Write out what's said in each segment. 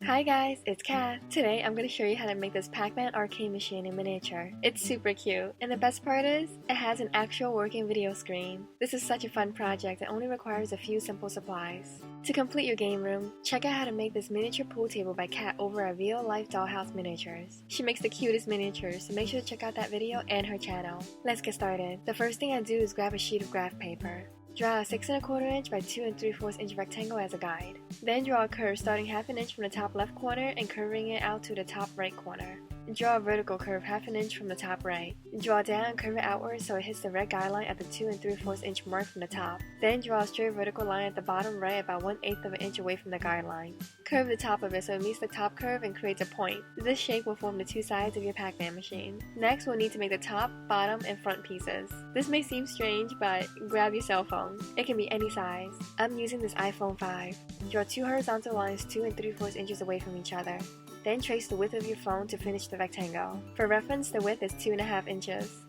Hi guys, it's Kat. Today I'm going to show you how to make this PacMan Arcade machine in miniature. It's super cute, and the best part is, it has an actual working video screen. This is such a fun project that only requires a few simple supplies. To complete your game room, check out how to make this miniature pool table by Kat over at RealLifeDollhouseMiniatures. She makes the cutest miniatures, so make sure to check out that video and her channel. Let's get started. The first thing I do is grab a sheet of graph paper. Draw a 6 1/4 inch by 2 3/4 inch rectangle as a guide. Then draw a curve starting half an inch from the top left corner and curving it out to the top right corner. Draw a vertical curve half an inch from the top right. Draw down and curve it outwards so it hits the red guideline at the 2 3/4 inch mark from the top. Then draw a straight vertical line at the bottom right about 1/8 of an inch away from the guideline. Curve the top of it so it meets the top curve and creates a point. This shape will form the two sides of your PacMan machine. Next, we'll need to make the top, bottom, and front pieces. This may seem strange, but grab your cell phone. It can be any size. I'm using this iPhone 5. Draw two horizontal lines 2 3/4 inches away from each other. Then trace the width of your phone to finish the rectangle. For reference, the width is 2 1/2 inches.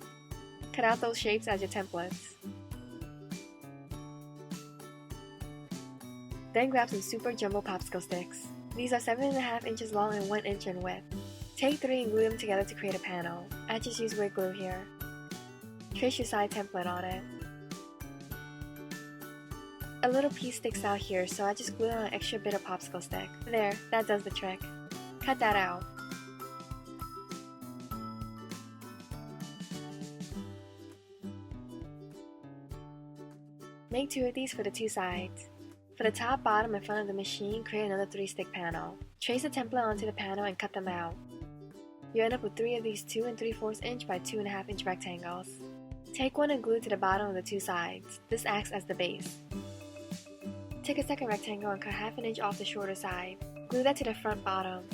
Cut out those shapes as your templates. Then grab some super jumbo popsicle sticks. These are 7 1/2 inches long and 1 inch in width. Take 3 and glue them together to create a panel. I just use wood glue here. Trace your side template on it. A little piece sticks out here, so I just glue on an extra bit of popsicle stick. There, that does the trick. Cut that out. Make 2 of these for the two sides. For the top, bottom, and front of the machine, create another 3-stick panel. Trace the template onto the panel and cut them out. You end up with 3 of these 2 3/4 inch by 2 1/2 inch rectangles. Take one and glue to the bottom of the two sides. This acts as the base. Take a second rectangle and cut half an inch off the shorter side. Glue that to the front bottom.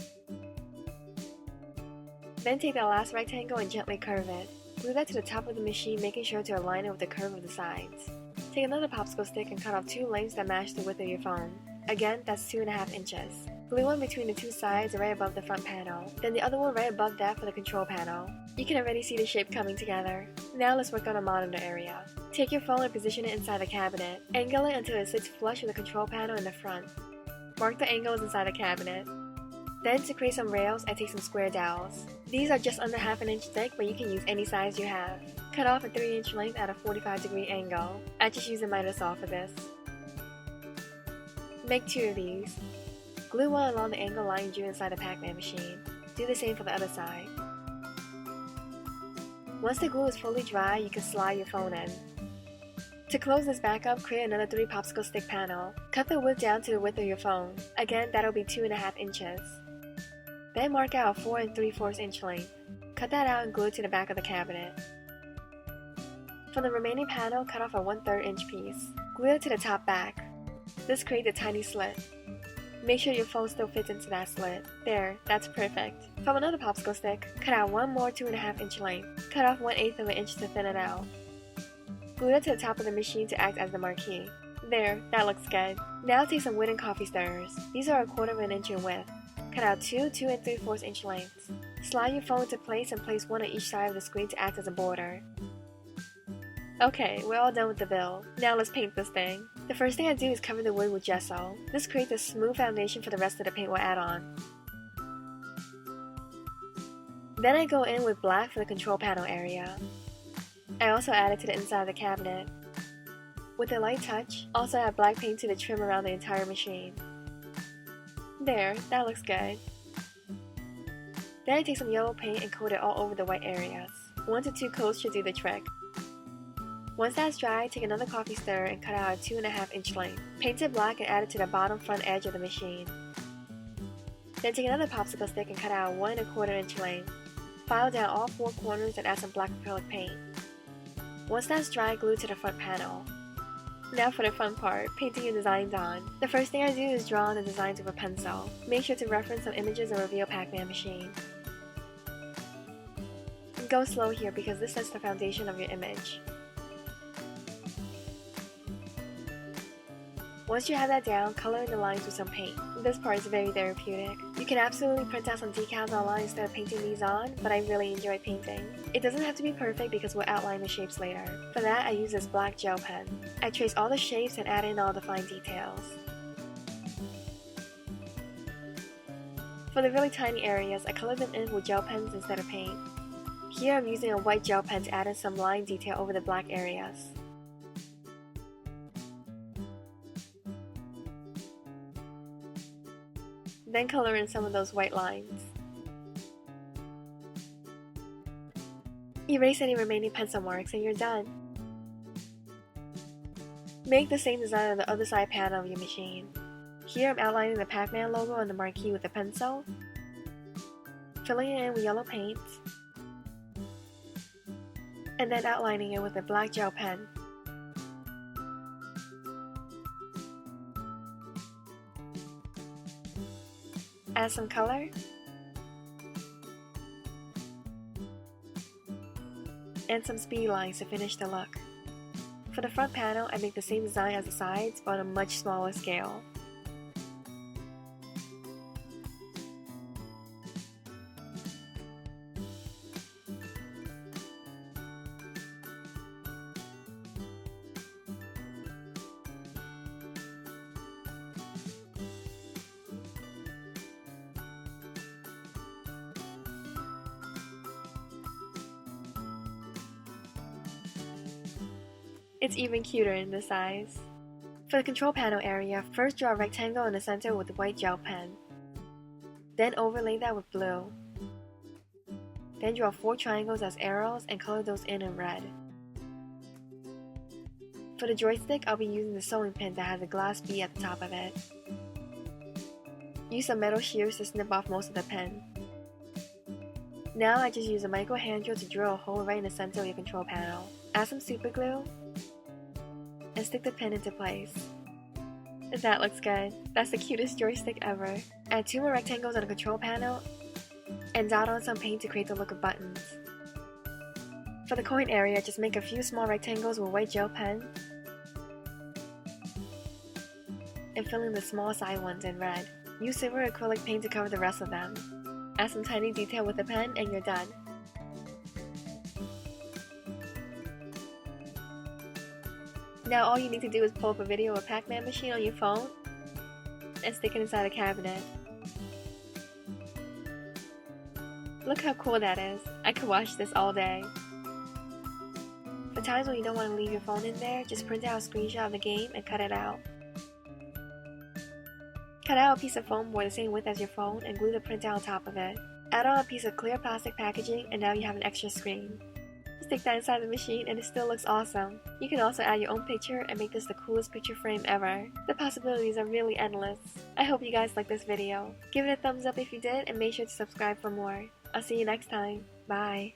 Then take the last rectangle and gently curve it. Glue that to the top of the machine, making sure to align it with the curve of the sides. Take another popsicle stick and cut off 2 lengths that match the width of your phone. Again, that's 2 1/2 inches. Glue one between the two sides right above the front panel, then the other one right above that for the control panel. You can already see the shape coming together. Now let's work on the monitor area. Take your phone and position it inside the cabinet. Angle it until it sits flush with the control panel in the front. Mark the angles inside the cabinet. Then to create some rails, I take some square dowels. These are just under half an inch thick, but you can use any size you have. Cut off a 3 inch length at a 45-degree angle. I just use a miter saw for this. Make 2 of these. Glue one along the angle line you drew inside the PacMan machine. Do the same for the other side. Once the glue is fully dry, you can slide your phone in. To close this back up, create another 3 popsicle stick panel. Cut the width down to the width of your phone. Again, that'll be 2 1/2 inches. Then mark out a 4 3/4 inch length. Cut that out and glue it to the back of the cabinet. For the remaining panel, cut off a 1/3 inch piece. Glue it to the top back. This creates a tiny slit. Make sure your phone still fits into that slit. There, that's perfect. From another popsicle stick, cut out one more 2 1/2 inch length. Cut off 1/8 of an inch to thin it out. Glue it to the top of the machine to act as the marquee. There, that looks good. Now take some wooden coffee stirrers. These are a 1/4 of an inch in width. Cut out 2 2 3/4 inch lengths. Slide your phone into place and place one on each side of the screen to act as a border. Okay, we're all done with the build. Now let's paint this thing. The first thing I do is cover the wood with gesso. This creates a smooth foundation for the rest of the paint we'll add on. Then I go in with black for the control panel area. I also add it to the inside of the cabinet. With a light touch, also add black paint to the trim around the entire machine. There, that looks good. Then I take some yellow paint and coat it all over the white areas. 1 to 2 coats should do the trick. Once that's dry, take another coffee stirrer and cut out a 2 1/2 inch length. Paint it black and add it to the bottom front edge of the machine. Then take another popsicle stick and cut out a 1 1/4 inch length. File down all 4 corners and add some black acrylic paint. Once that's dry, glue to the front panel. Now for the fun part, painting your designs on. The first thing I do is draw on the designs with a pencil. Make sure to reference some images of a real PacMan machine. Go slow here because this sets the foundation of your image. Once you have that down, color in the lines with some paint. This part is very therapeutic. You can absolutely print out some decals online instead of painting these on, but I really enjoy painting. It doesn't have to be perfect because we'll outline the shapes later. For that, I use this black gel pen. I trace all the shapes and add in all the fine details. For the really tiny areas, I colored them in with gel pens instead of paint. Here I'm using a white gel pen to add in some line detail over the black areas. Then color in some of those white lines. Erase any remaining pencil marks and you're done. Make the same design on the other side panel of your machine. Here I'm outlining the PacMan logo on the marquee with a pencil, filling it in with yellow paint, and then outlining it with a black gel pen. Add some color, and some speed lines to finish the look. For the front panel, I make the same design as the sides, but on a much smaller scale. It's even cuter in this size. For the control panel area, first draw a rectangle in the center with the white gel pen. Then overlay that with blue. Then draw 4 triangles as arrows and color those in red. For the joystick, I'll be using the sewing pin that has a glass bead at the top of it. Use some metal shears to snip off most of the pin. Now I just use a micro hand drill to drill a hole right in the center of your control panel. Add some super glue and stick the pin into place. That looks good. That's the cutest joystick ever. Add 2 more rectangles on the control panel and dot on some paint to create the look of buttons. For the coin area, just make a few small rectangles with white gel pen and fill in the small side ones in red. Use silver acrylic paint to cover the rest of them. Add some tiny detail with a pen and you're done. Now all you need to do is pull up a video of a PacMan machine on your phone and stick it inside a cabinet. Look how cool that is. I could watch this all day. For times when you don't want to leave your phone in there, just print out a screenshot of the game and cut it out. Cut out a piece of foam board the same width as your phone and glue the printout on top of it. Add on a piece of clear plastic packaging and now you have an extra screen. Stick that inside the machine and it still looks awesome. You can also add your own picture and make this the coolest picture frame ever. The possibilities are really endless. I hope you guys liked this video. Give it a thumbs up if you did and make sure to subscribe for more. I'll see you next time. Bye.